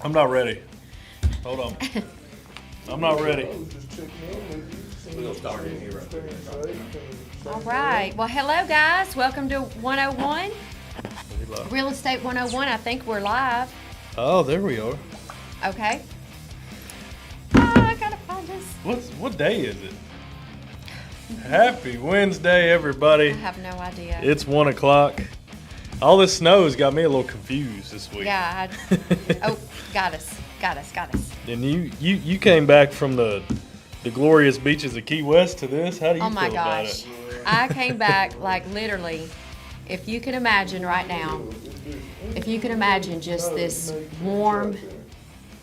I'm not ready. Hold on. I'm not ready. All right. Well, hello, guys. Welcome to 101. Real Estate 101. I think we're live. Oh, there we are. Okay. I gotta find this. What day is it? Happy Wednesday, everybody. I have no idea. It's 1 o'clock. All this snow has got me a little confused this week. Yeah. Oh, got us. And you came back from the glorious beaches of Key West to this. How do you Oh my feel about gosh. it? I came back like literally, if you can imagine right now, if you can imagine just this warm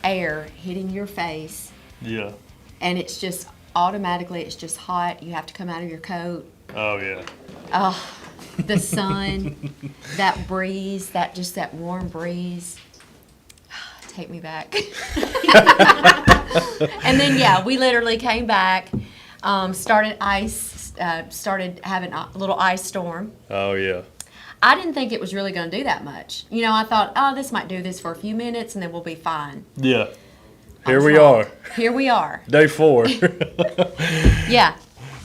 air hitting your face. Yeah. And it's just automatically, it's just hot. You have to come out of your coat. Oh yeah. Oh, the sun, that breeze, that warm breeze. Take me back. And then, yeah, we literally came back, started having a little ice storm. Oh yeah. I didn't think it was really going to do that much. You know, I thought, oh, this might do this for a few minutes and then we'll be fine. Yeah. Here we are. Here we are. Day 4. Yeah.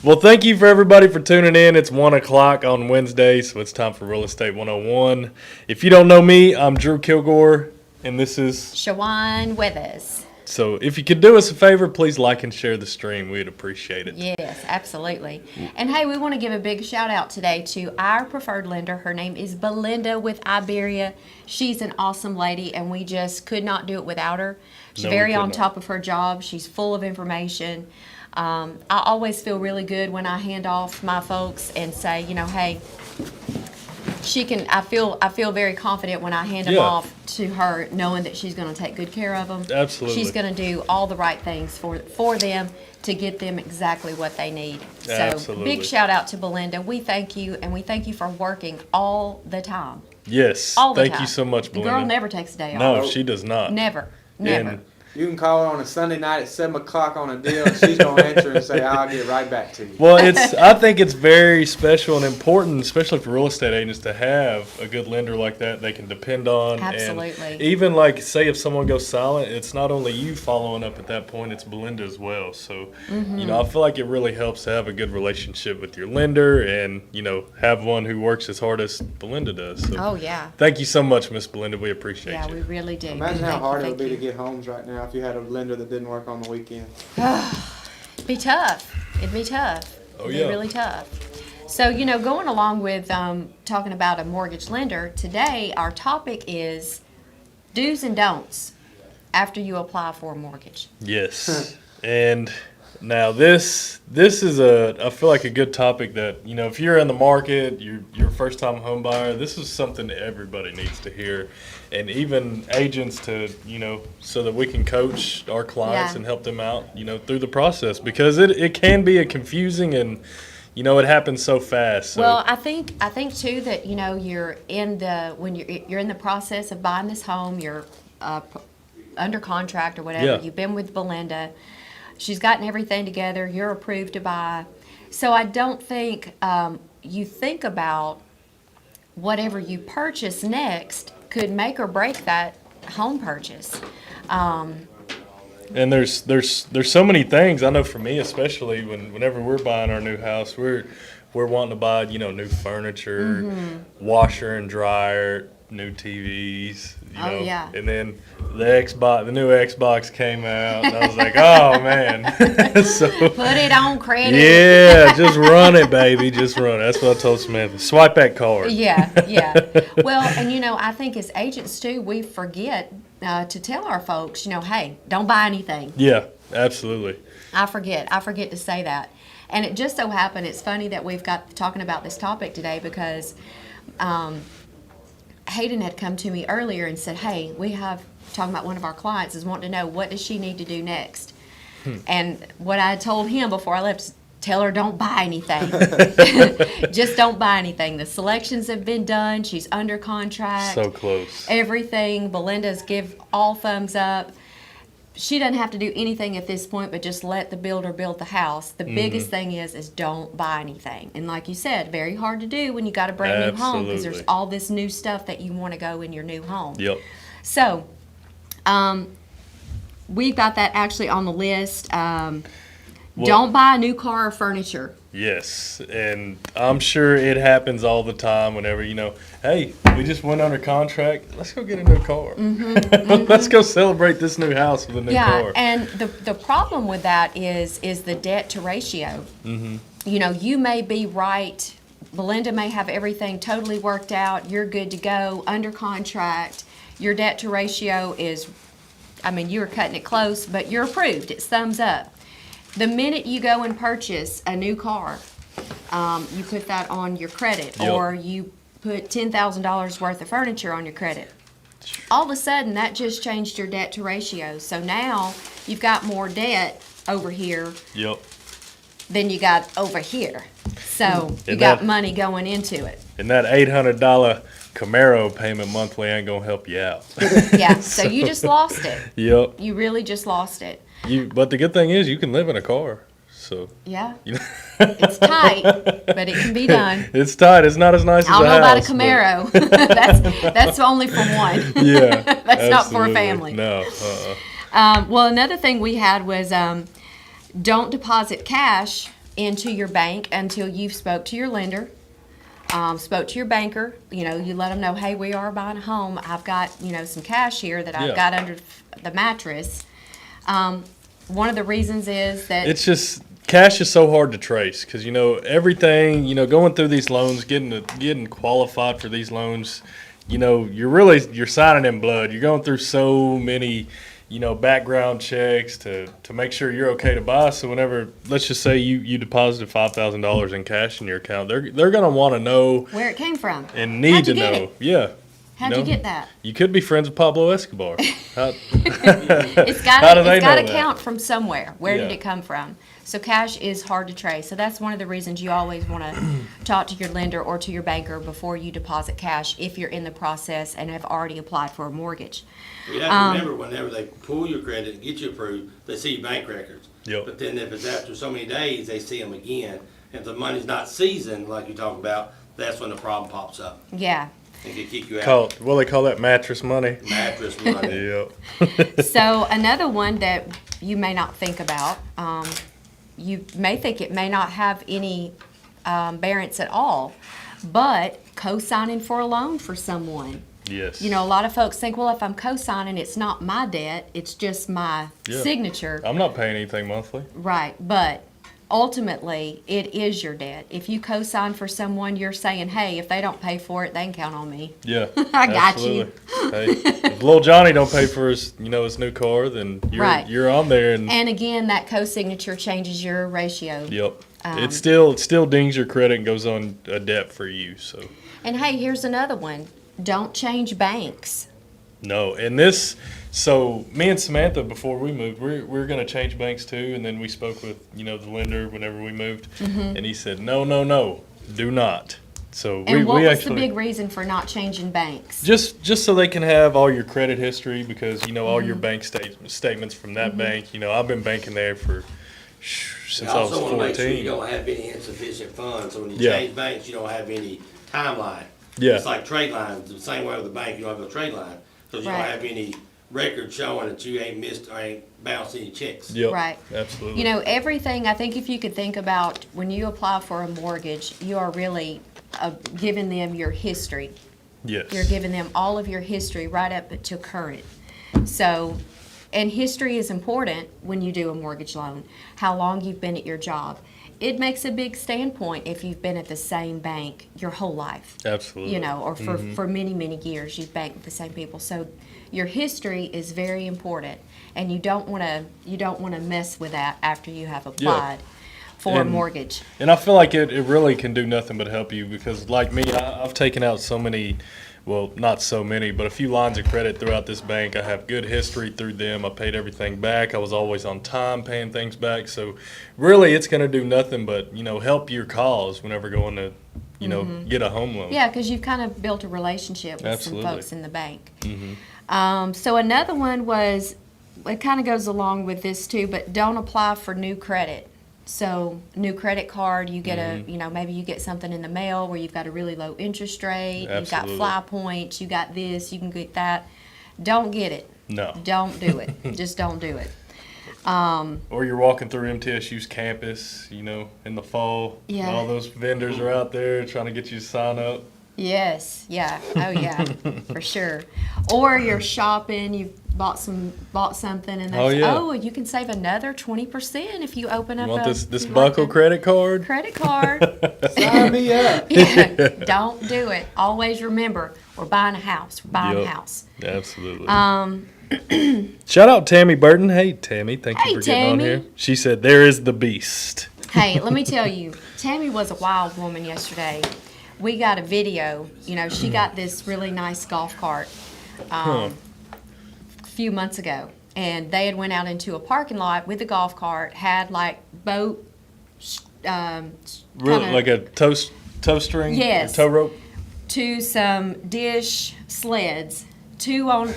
Well, thank you for everybody for tuning in. It's 1 o'clock on Wednesday, so it's time for Real Estate 101. If you don't know me, I'm Drew Kilgore, and this is Shawan Weathers. So if you could do us a favor, please like and share the stream. We'd appreciate it. Yes, absolutely. And hey, we want to give a big shout out today to our preferred lender. Her name is Belinda with Iberia. She's an awesome lady, and we just could not do it without her. She's very on top of her job. She's full of information. I always feel really good when I hand off my folks and say, you know, hey, she can. I feel very confident when I hand them off to her, knowing that she's going to take good care of them. Absolutely. She's going to do all the right things for them to get them exactly what they need. So Absolutely. Big shout out to Belinda. We thank you, and we thank you for working all the time. Yes. All the time. Thank you so much, Belinda. The girl never takes a day off. No, she does not. Never. And you can call her on a Sunday night at 7 o'clock on a deal, and she's going to answer and say, I'll get right back to you. Well, I think it's very special and important, especially for real estate agents, to have a good lender like that they can depend on. Absolutely. And even like, say if someone goes silent, it's not only you following up at that point, it's Belinda as well. So, you know, I feel like it really helps to have a good relationship with your lender and, you know, have one who works as hard as Belinda does. So Oh, yeah. thank you so much, Miss Belinda. We appreciate Yeah, you. we really do. Imagine how hard it would be to you. get homes right now if you had a lender that didn't work on the weekend. It'd be tough. It'd be tough. Oh, It'd yeah. be really tough. So, you know, going along with talking about a mortgage lender, today our topic is do's and don'ts after you apply for a mortgage. Yes. And now this is I feel like a good topic that, you know, if you're in the market, you're a first time home buyer, this is something that everybody needs to hear. And even agents to, you know, so that we can coach our clients and help them out, you know, through the process, because it can be a confusing and, you know, it happens so fast. So. Well, I think too that, you know, you're in the process of buying this home, you're under contract or whatever. Yeah. You've been with Belinda. She's gotten everything together. You're approved to buy. So I don't think you think about whatever you purchase next could make or break that home purchase. And there's so many things. I know for me, especially whenever we're buying our new house, we're wanting to buy, you know, new furniture, washer and dryer, new TVs, you know. Yeah. And then the new Xbox came out, and I was like, oh man. So Put it on credit. yeah, just run it, baby, just run it. That's what I told Samantha. Swipe that card. Yeah. Well, and you know, I think as agents too, we forget to tell our folks, you know, hey, don't buy anything. Yeah, absolutely. I forget to say that. And it just so happened, it's funny that we've got talking about this topic today because Hayden had come to me earlier and said, hey, we have, talking about one of our clients is wanting to know, what does she need to do next? And what I told him before I left, tell her don't buy anything. Just don't buy anything. The selections have been done. She's under contract. So close. Everything. Belinda's give all thumbs up. She doesn't have to do anything at this point, but just let the builder build the house. The biggest thing is don't buy anything. And like you said, very hard to do when you got a brand new home because there's all this new stuff that you want to go in your new home. Yep. So We've got that actually on the list. Well- Don't buy a new car or furniture. Yes, and I'm sure it happens all the time whenever, hey, we just went under contract. Let's go get a new car. Let's go celebrate this new house with a new Yeah, car. and the problem with that is the debt to ratio. You may be right. Belinda may have everything totally worked out. You're good to go, under contract. Your debt to ratio is, you were cutting it close, but you're approved. It's thumbs up. The minute you go and purchase a new car, you put that on your credit, Yep. or you put $10,000 worth of furniture on your credit. All of a sudden, that just changed your debt to ratio. So now you've got more debt over here Yep. than you got over here. So you And got that- money going into it. And that $800 Camaro payment monthly ain't gonna help you out. Yeah, so you just lost it. Yep. You really just lost it. But the good thing is you can live in a car. So Yeah, you know, it's tight, but it can be done. it's tight. It's not as nice as I don't a know about a house, but- Camaro. that's only for one. Yeah. That's not for a absolutely. family. No. Well, another thing we had was don't deposit cash into your bank until you've spoke to your lender, spoke to your banker. You let them know, hey, we are buying a home. I've got, some cash here that I've Yeah. got under the mattress. One of the reasons is that It's just cash is so hard to trace because everything going through these loans, getting qualified for these loans, you're signing in blood. You're going through so many background checks to make sure you're okay to buy. So whenever, let's just say you deposited $5,000 in cash in your account, they're gonna want to know where it came from. and need How'd to you get know. it? Yeah. How'd you get that? You could be friends with Pablo Escobar. How It's got How do to they it's got know to that? count from somewhere. Where did Yeah. it come from? So cash is hard to trace. So that's one of the reasons you always want to talk to your lender or to your banker before you deposit cash if you're in the process and have already applied for a mortgage. You have to remember, whenever they pull your credit and get you approved, they see your bank records. Yep. But then if it's after so many days, they see them again. If the money's not seasoned, like you talk about, that's when the problem pops up Yeah. and can kick you out. they call that mattress money. Mattress money. Yep. So another one that you may not think about, you may think it may not have any bearance at all, but co-signing for a loan for someone. Yes. A lot of folks think, well, if I'm co-signing, it's not my debt, it's just my Yeah. signature. I'm not paying anything monthly. Right, but ultimately, it is your debt. If you co-sign for someone, you're saying, hey, if they don't pay for it, they can count on me. Yeah. I got you. Absolutely. Hey, if little Johnny don't pay for his new car, then Right. you're on there and And again, that co-signature changes your ratio. yep. It still dings your credit and goes on a debt for you. So And hey, here's another one. Don't change banks. no, and so me and Samantha before we moved, we're gonna change banks too, and then we spoke with the lender whenever we moved, and he said no, do not. So And what we was actually the big reason for not changing banks? just so they can have all your credit history because all Mm-hmm. your bank statements from that bank. I've been banking there for since You I was also want to make sure you 14. don't have any insufficient funds. So when you Yeah. change banks, you don't have any timeline. Yeah. It's like trade lines. The same way with the bank, you don't have a trade line. Because you Right. don't have any record showing that you ain't missed or ain't bounced any checks. Yep. Right. Absolutely. Everything, I think if you could think about when you apply for a mortgage, you are really giving them your history. Yes. You're giving them all of your history right up to current. So, and history is important when you do a mortgage loan. How long you've been at your job. It makes a big standpoint if you've been at the same bank your whole life. Absolutely. Or for many, many years you've banked with the same people. So your history is very important, and you don't want to mess with that after you have applied for a And- mortgage. And I feel like it really can do nothing but help you because, like me, I've taken out so many, well, not so many, but a few lines of credit throughout this bank. I have good history through them. I paid everything back. I was always on time paying things back. So, really, it's going to do nothing but, help your cause whenever going to, get a home loan. Yeah, because you've kind of built a relationship with Absolutely. some folks in the bank. So another one was, it kind of goes along with this too, but don't apply for new credit. So new credit card, you get a, maybe you get something in the mail where you've got a really low interest rate, you've got Absolutely. fly points, you got this, you can get that. Don't get it. No. Don't do it. Just don't do it. Or you're walking through MTSU's campus, in the fall. Yeah. And all those vendors are out there trying to get you to sign up. Yes, yeah, oh yeah, for sure. Or you're shopping, you've bought something, and they Oh, say, yeah. oh, you can save another 20% if you open You up want a this you Buckle like a credit card? credit card. Sign me up. Yeah, don't do it. Always remember, we're buying a house. We're buying a Yep. house. Absolutely. Shout out Tammy Burton. Hey, Tammy, thank Hey, you for getting on Tammy. here. She said, there is the beast. Hey, let me tell you, Tammy was a wild woman yesterday. We got a video. She got this really nice golf cart a few months ago, and they had went out into a parking lot with the golf cart, had like boat, Really, kinda- like a tow string? Yes. Or tow rope? to some dish sleds, two on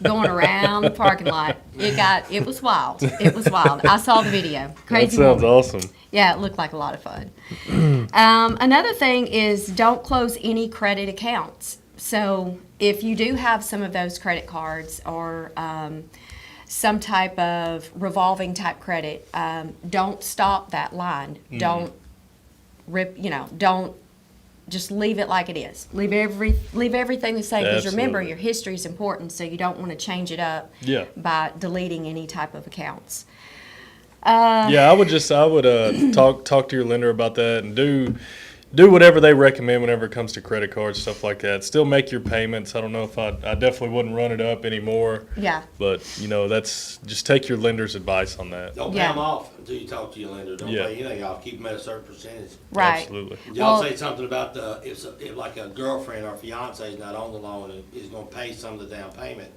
going around the parking lot. It was wild. It was wild. I saw the video. That Crazy sounds woman. awesome. Yeah, it looked like a lot of fun. Another thing is don't close any credit accounts. So if you do have some of those credit cards or some type of revolving type credit, don't stop that line. Don't don't just leave it like it is. Leave everything the same, because remember, Absolutely. your history is important, so you don't want to change it up Yeah. by deleting any type of accounts. Yeah, I would talk to your lender about that and do whatever they recommend whenever it comes to credit cards, stuff like that. Still make your payments. I don't know if I definitely wouldn't run it up anymore. Yeah. But that's just take your lender's advice on that. Don't pay Yeah. them off until you talk to your lender. Don't Yeah. pay anything off. Keep them at a certain percentage. Right. Absolutely. Did y'all Well- say something about if like a girlfriend or fiance is not on the loan and is going to pay some of the down payment?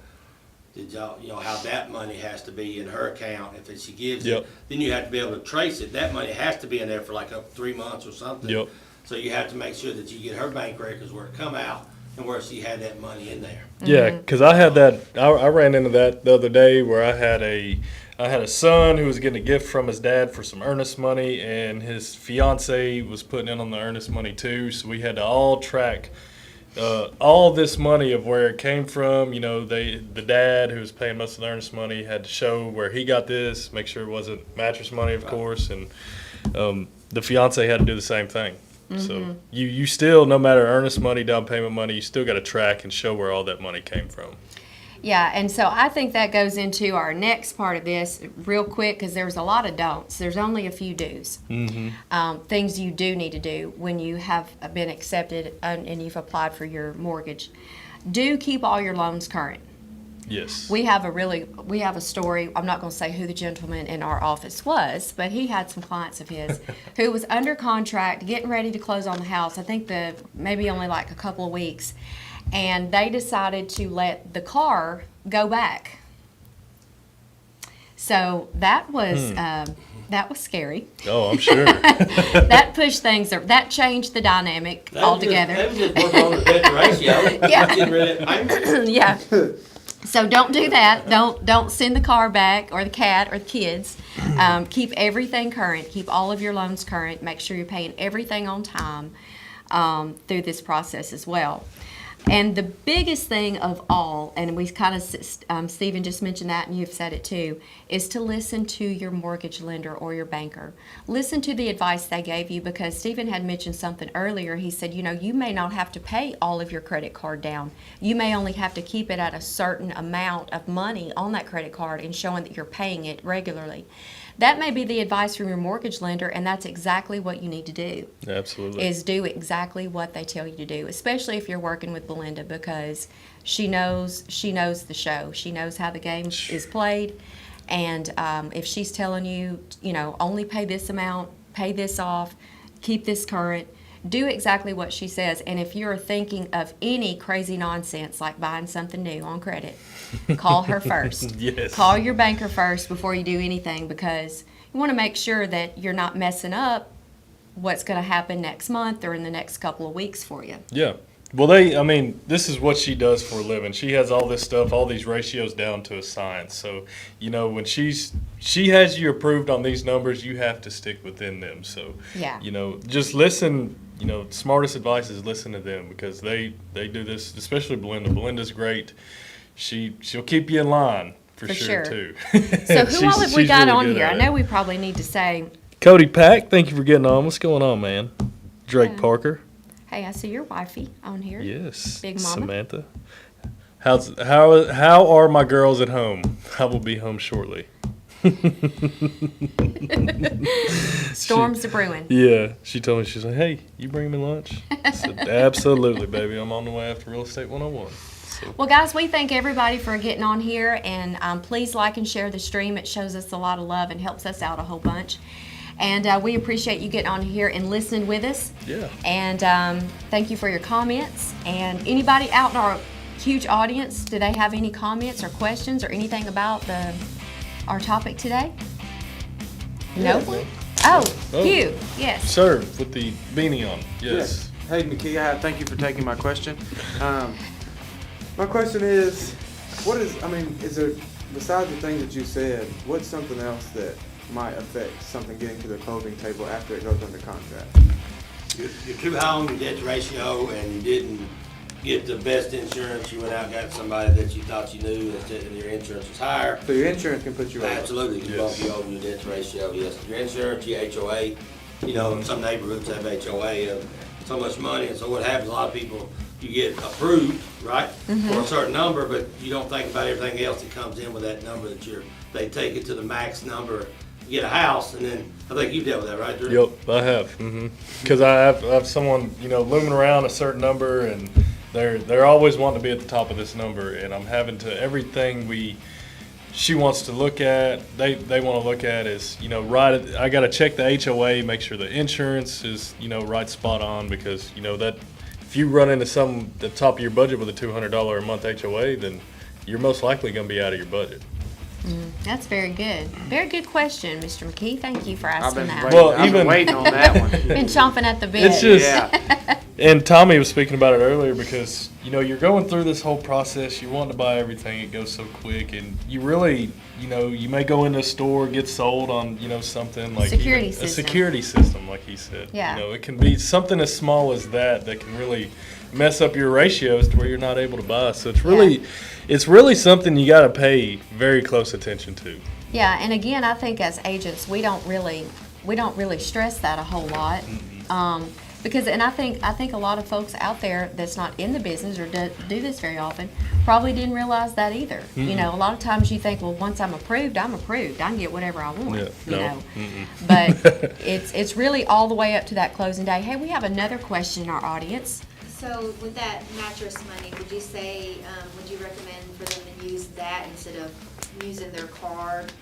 Did y'all, how that money has to be in her account if she gives Yep. it? Then you have to be able to trace it. That money has to be in there for like 3 months or something. Yep. So you have to make sure that you get her bank records where it come out and where she had that money in there. Yeah, because I had that. I ran into that the other day where I had a son who was getting a gift from his dad for some earnest money, and his fiance was putting in on the earnest money too. So we had to all track all this money of where it came from. The dad who was paying most of the earnest money had to show where he got this, make sure it wasn't mattress money, of course, and the fiance had to do the same thing. So you still, no matter earnest money, down payment money, you still got to track and show where all that money came from. Yeah, and so I think that goes into our next part of this real quick, because there's a lot of don'ts. There's only a few do's. Things you do need to do when you have been accepted and you've applied for your mortgage. Do keep all your loans current. Yes. We have a story. I'm not going to say who the gentleman in our office was, but he had some clients of his who was under contract, getting ready to close on the house. I think maybe only like a couple of weeks, and they decided to let the car go back. So that was scary. Oh, I'm sure. That pushed things. That changed the dynamic altogether. They was just working on the debt ratio. Yeah. Getting rid of payments. Yeah. So don't do that. Don't send the car back, or the cat, or the kids. Keep everything current. Keep all of your loans current. Make sure you're paying everything on time through this process as well. And the biggest thing of all, and we kind of, Stephen just mentioned that, and you've said it too, is to listen to your mortgage lender or your banker. Listen to the advice they gave you, because Stephen had mentioned something earlier. He said, you may not have to pay all of your credit card down. You may only have to keep it at a certain amount of money on that credit card and showing that you're paying it regularly. That may be the advice from your mortgage lender, and that's exactly what you need to do. Absolutely. Is do exactly what they tell you to do, especially if you're working with Belinda, because she knows the show. She knows how the game is played, and if she's telling you, only pay this amount, pay this off, keep this current, do exactly what she says. And if you're thinking of any crazy nonsense like buying something new on credit, call her first. Yes. Call your banker first before you do anything, because you want to make sure that you're not messing up what's going to happen next month or in the next couple of weeks for you. Yeah. Well, this is what she does for a living. She has all this stuff, all these ratios down to a science. So, when she has you approved on these numbers, you have to stick within them. So, Yeah. just listen. Smartest advice is listen to them, because they do this, especially Belinda. Belinda's great. she'll keep you in line for sure too. So who all have we she's got really on good here? at I it. know we probably need to say, Cody Pack, thank you for getting on. What's going on, man? Drake Parker. hey, I see your wifey on here. Yes. Big mama. Samantha. How are my girls at home? I will be home shortly. Storms are brewing. Yeah, she told me, she's like, hey, you bring me lunch? I said, absolutely, baby. I'm on the way after Real Estate 101. So, Well, guys, we thank everybody for getting on here, and please like and share the stream. It shows us a lot of love and helps us out a whole bunch. And we appreciate you getting on here and listening with us. yeah. And thank you for your comments. And anybody out in our huge audience, do they have any comments or questions or anything about our topic today? No? man. Oh, Oh. Hugh, yes. Sir, with the beanie on. Yes. Hey, McKee, thank you for taking my question. My question is, is there, besides the things that you said, what's something else that might affect something getting to the closing table after it goes under contract? You're too high on your debt ratio and you didn't get the best insurance. You went out and got somebody that you thought you knew and your insurance was higher. So your insurance can put you over. Absolutely, you bump you over your debt ratio, yes. Your insurance, your HOA, some neighborhoods have HOA of so much money, and so what happens, a lot of people, you get approved, right, for a certain number, but you don't think about everything else that comes in with that number they take it to the max number, you get a house, and then, I think you've dealt with that, right, Drew? Yep, I have. Because I have someone, looming around a certain number, and they're always wanting to be at the top of this number, and I'm having to, everything she wants to look at, they want to look at is, right, I got to check the HOA, make sure the insurance is, right spot on, because, that if you run into the top of your budget with a $200 a month HOA, then you're most likely going to be out of your budget. That's very good. Very good question, Mr. McKee. Thank you for I've asking been that. waiting, Well, I've been even- waiting on that one. Been chomping at the bit. It's just, Yeah. and Tommy was speaking about it earlier, because you're going through this whole process. You want to buy everything; it goes so quick, and you really, you may go into a store, get sold on, something like Security even a system. security system, like he said. Yeah. It can be something as small as that can really mess up your ratios to where you're not able to buy. So it's really something you got to pay very close attention to. Yeah, and again, I think as agents, we don't really stress that a whole lot, because, and I think a lot of folks out there that's not in the business or do this very often probably didn't realize that either. A lot of times you think, well, once I'm approved, I can get whatever I want. Yeah, But it's really all the way up to that closing day. Hey, we have another question in our audience. So with that mattress money, would you say, would you recommend for them to use that instead of using their card?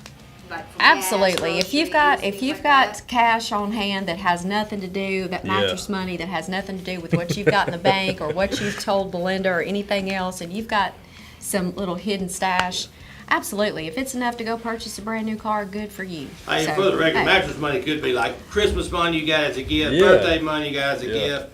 Like for gas, Absolutely. If you've groceries, got things like that? cash on hand that has nothing to do, that mattress money that has nothing to do with what you've got in the bank or what you've told the lender or anything else, and you've got some little hidden stash, absolutely. If it's enough to go purchase a brand new car, good for you. Hey, So, for the record, hey. mattress money could be like Christmas money you got as a gift, Yeah. birthday money you got as a Yeah. gift.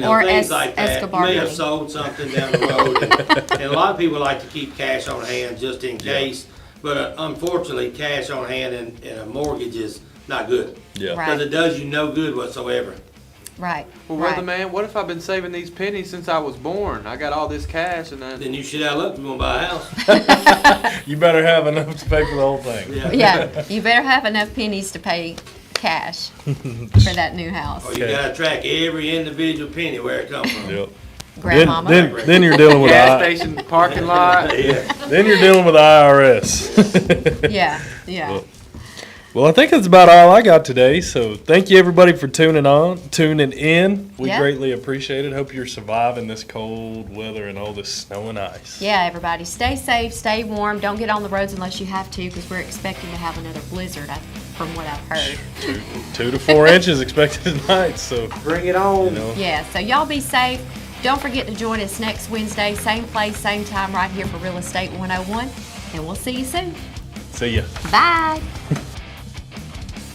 Or Things like that. Escobar You may have money. sold something down the road. And a lot of people like to keep cash on hand just in case. But unfortunately, cash on hand in a mortgage is not good. Yeah. Right. Because it does you no good whatsoever. Right. Well, right. weatherman, what if I've been saving these pennies since I was born? I got all this cash and then. Then you should have looked if you want to buy a house. You better have enough to pay for the whole thing. Yeah, you better have enough pennies to pay cash for that new house. Or you Okay. gotta track every individual penny where it comes from. Yep. Grandmama. Then you're dealing with Gas station parking lot. Yeah. then you're dealing with the IRS. Yeah, yeah. Well, I think that's about all I got today. So thank you everybody for tuning in. We Yeah. greatly appreciate it. Hope you're surviving this cold weather and all this snow and ice. Yeah, everybody, stay safe, stay warm. Don't get on the roads unless you have to, because we're expecting to have another blizzard, from what I've heard. 2 to 4 inches expected tonight. So Bring it on. Yeah, so y'all be safe. Don't forget to join us next Wednesday, same place, same time, right here for Real Estate 101. And we'll see you soon. see ya. Bye.